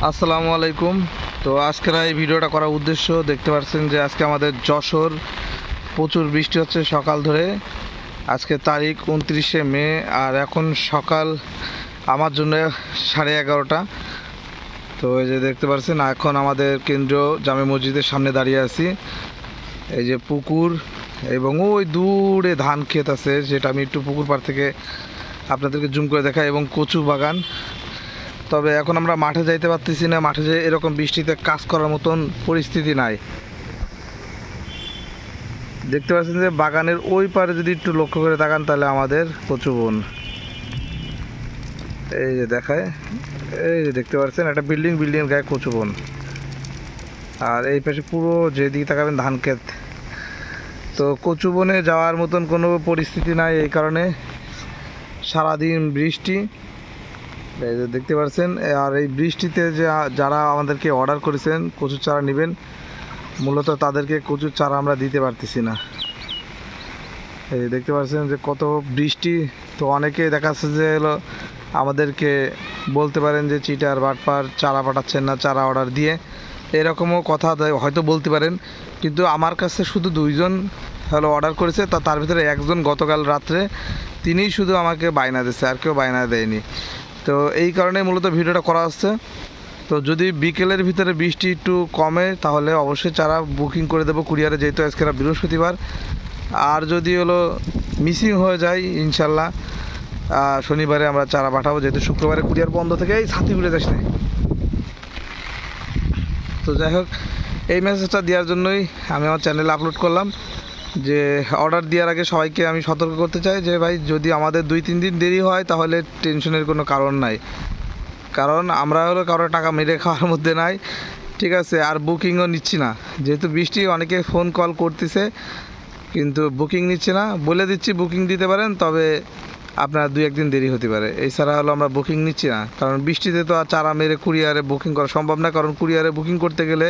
আসসালামু আলাইকুম। তো আজকের এই ভিডিওটা করার উদ্দেশ্য দেখতে পাচ্ছেন যে আজকে আমাদের যশোর প্রচুর বৃষ্টি হচ্ছে সকাল ধরে। আজকে তারিখ 29শে মে, আর এখন সকাল আমার জন্য 11:30। তো এই যে দেখতে পাচ্ছেন এখন আমাদের কেন্দ্রীয় জামে মসজিদের সামনে দাঁড়িয়ে আছি। এই যে পুকুর এবং ওই দূরে ধান ক্ষেত আছে, যেটা আমি একটু পুকুর পাড় থেকে আপনাদেরকে জুম করে দেখাই, এবং কচু বাগান। তবে এখন আমরা মাঠে যাইতে পারতেছি না, মাঠে যে এরকম বৃষ্টিতে কাজ করার মতন পরিস্থিতি নাই। দেখতে পাচ্ছেন যে বাগানের ওই পারে যদি একটু লক্ষ্য করে তাকান তাহলে আমাদের কচু বন এই যে দেখায়। এই যে দেখতে পাচ্ছেন একটা বিল্ডিংয়ের গায়ে কচু বন, আর এই পাশে পুরো যেদিকে তাকাবেন ধান ক্ষেত। তো কচু বনে যাওয়ার মতন কোনো পরিস্থিতি নাই, এই কারণে সারাদিন বৃষ্টি। এই যে দেখতে পাচ্ছেন, আর এই বৃষ্টিতে যে যারা আমাদেরকে অর্ডার করেছেন কচুর চারা নেবেন, মূলত তাদেরকে কচুর চারা আমরা দিতে পারতেছি না। এই দেখতে পাচ্ছেন যে কত বৃষ্টি। তো অনেকে দেখাচ্ছে যে হলো আমাদেরকে বলতে পারেন যে চিটার বাটপার, চারা পাঠাচ্ছেন না চারা অর্ডার দিয়ে, এরকমও কথা হয়তো বলতে পারেন। কিন্তু আমার কাছে শুধু 2জন হলো অর্ডার করেছে, তার ভিতরে একজন গতকাল রাত্রে তিনিই শুধু আমাকে বায়না দিচ্ছে, আর কেউ বায়না দেয়নি। তো এই কারণে মূলত ভিডিওটা করা হচ্ছে। তো যদি বিকেলের ভিতরে বৃষ্টি একটু কমে তাহলে অবশ্যই চারা বুকিং করে দেবো কুরিয়ারে, যেহেতু আজকে বৃহস্পতিবার। আর যদি হলো মিসিং হয়ে যায় ইনশাল্লাহ শনিবারে আমরা চারা পাঠাবো, যেহেতু শুক্রবারে কুরিয়ার বন্ধ থেকে। এই ছাতি ঘুরে যাস না। তো যাই হোক, এই মেসেজটা দেওয়ার জন্যই আমি আমার চ্যানেলে আপলোড করলাম যে অর্ডার দেওয়ার আগে সবাইকে আমি সতর্ক করতে চাই যে ভাই, যদি আমাদের 2-3 দিন দেরি হয় তাহলে টেনশনের কোনো কারণ নাই, কারণ আমরা হলো কারো টাকা মেরে খাওয়ার মধ্যে নাই, ঠিক আছে। আর বুকিংও নিচ্ছি না, যেহেতু বৃষ্টি অনেকে ফোন কল করতেছে কিন্তু বুকিং নিচ্ছে না। বলে দিচ্ছি বুকিং দিতে পারেন, তবে আপনার 2-1 দিন দেরি হতে পারে। এছাড়া হলো আমরা বুকিং নিচ্ছি না, কারণ বৃষ্টিতে তো আর চারা মেরে কুরিয়ারে বুকিং করা সম্ভব না। কারণ কুরিয়ারে বুকিং করতে গেলে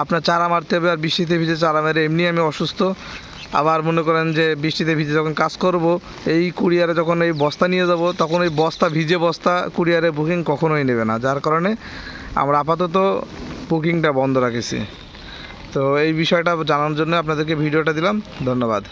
আপনার চারা মারতে হবে, আর বৃষ্টিতে ভিজে চারা মেরে এমনি আমি অসুস্থ। আবার মনে করেন যে বৃষ্টিতে ভিজে যখন কাজ করব, এই কুরিয়ারে যখন এই বস্তা নিয়ে যাব, তখন এই ভিজে বস্তা কুরিয়ারে বুকিং কখনোই নেবে না, যার কারণে আমরা আপাতত বুকিংটা বন্ধ রাখেছি। তো এই বিষয়টা জানানোর জন্য আপনাদেরকে ভিডিওটা দিলাম। ধন্যবাদ।